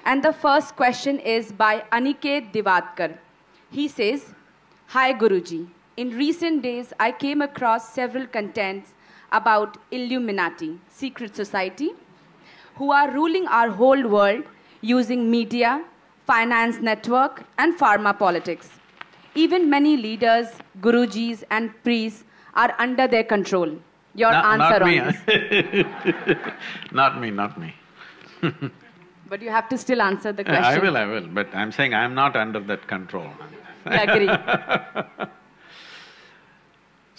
And the first question is by Aniket Divadkar. He says, "Hi Guruji, in recent days I came across several contents about Illuminati, secret society, who are ruling our whole world using media, finance network, and pharma politics. Even many leaders, Gurujis, and priests are under their control. Your answer on this?" Not me. But you have to still answer the question. I will, but I'm saying I'm not under that control. I agree.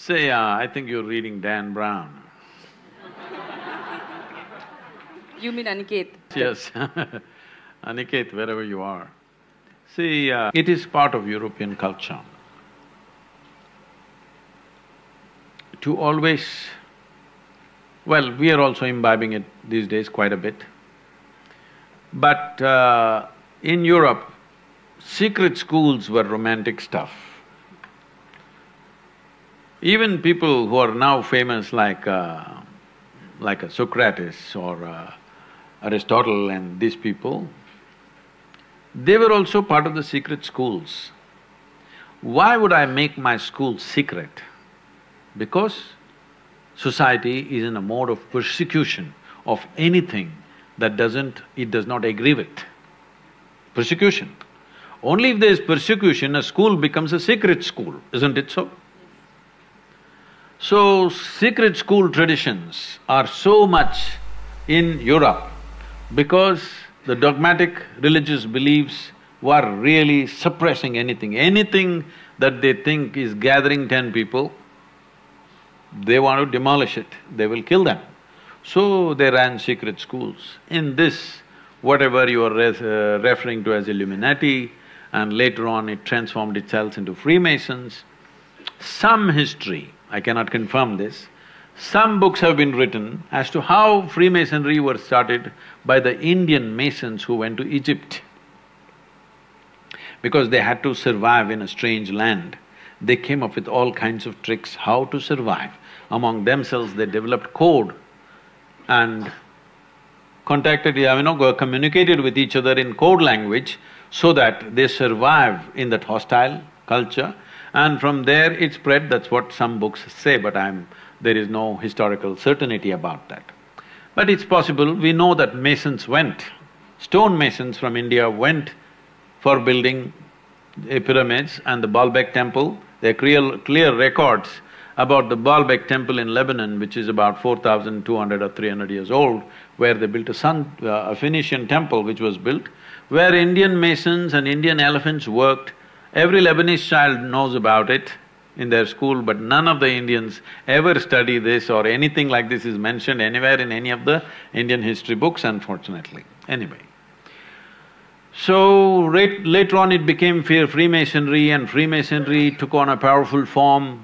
Say, I think you're reading Dan Brown. You mean Aniket? Yes, Aniket, wherever you are. See, it is part of European culture to always… Well, we are also imbibing it these days quite a bit. But in Europe, secret schools were romantic stuff. Even people who are now famous like a Socrates or Aristotle and these people, they were also part of the secret schools. Why would I make my school secret? Because society is in a mode of persecution of anything that it does not agree with. Persecution. Only if there is persecution, a school becomes a secret school, isn't it so? So, secret school traditions are so much in Europe because the dogmatic religious beliefs were really suppressing anything. Anything that they think is gathering 10 people, they want to demolish it, they will kill them. So they ran secret schools. In this, whatever you are referring to as Illuminati, and later on it transformed itself into Freemasons, some history, I cannot confirm this, some books have been written as to how Freemasonry was started by the Indian Masons who went to Egypt. Because they had to survive in a strange land, they came up with all kinds of tricks how to survive. Among themselves, they developed code and communicated with each other in code language so that they survive in that hostile culture. And from there it spread, that's what some books say, but there is no historical certainty about that. But it's possible, we know that masons went, stone masons from India went for building pyramids and the Baalbek temple. There are clear records about the Baalbek temple in Lebanon, which is about 4,200 or 300 years old, where they built a Phoenician temple which was built, where Indian masons and Indian elephants worked. Every Lebanese child knows about it in their school, but none of the Indians ever study this or anything like this is mentioned anywhere in any of the Indian history books, unfortunately. Anyway. So, later on it became Freemasonry, and Freemasonry took on a powerful form.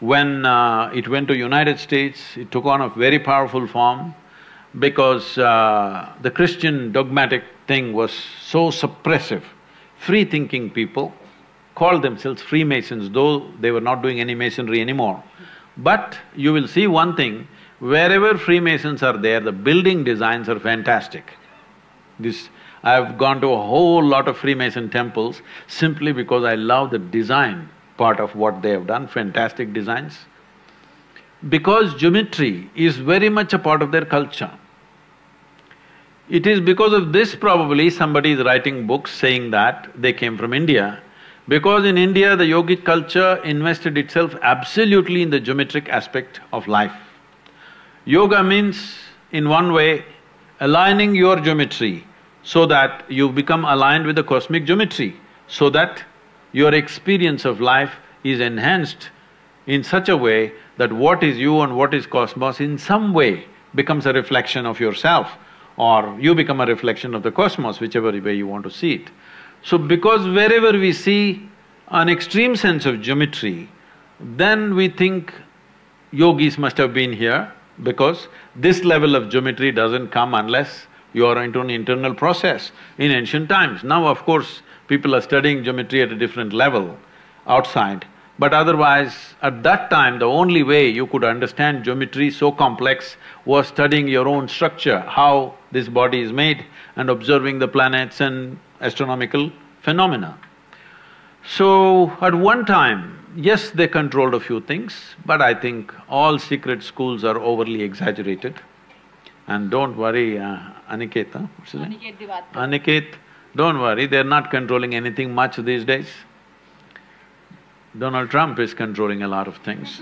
When it went to United States, it took on a very powerful form because the Christian dogmatic thing was so suppressive. Free-thinking people called themselves Freemasons, though they were not doing any masonry anymore. But you will see one thing, wherever Freemasons are there, the building designs are fantastic. I've gone to a whole lot of Freemason temples simply because I love the design part of what they have done, fantastic designs. Because geometry is very much a part of their culture. It is because of this probably somebody is writing books saying that they came from India, because in India the yogic culture invested itself absolutely in the geometric aspect of life. Yoga means, in one way, aligning your geometry so that you become aligned with the cosmic geometry, so that your experience of life is enhanced in such a way that what is you and what is cosmos in some way becomes a reflection of yourself, or you become a reflection of the cosmos, whichever way you want to see it. So because wherever we see an extreme sense of geometry, then we think yogis must have been here, because this level of geometry doesn't come unless you are into an internal process in ancient times. Now, of course, people are studying geometry at a different level outside, but otherwise, at that time, the only way you could understand geometry so complex was studying your own structure, how this body is made, and observing the planets and astronomical phenomena. So, at one time, yes, they controlled a few things, but I think all secret schools are overly exaggerated. And don't worry, Aniket, what's his name? Aniket, don't worry, they're not controlling anything much these days. Donald Trump is controlling a lot of things.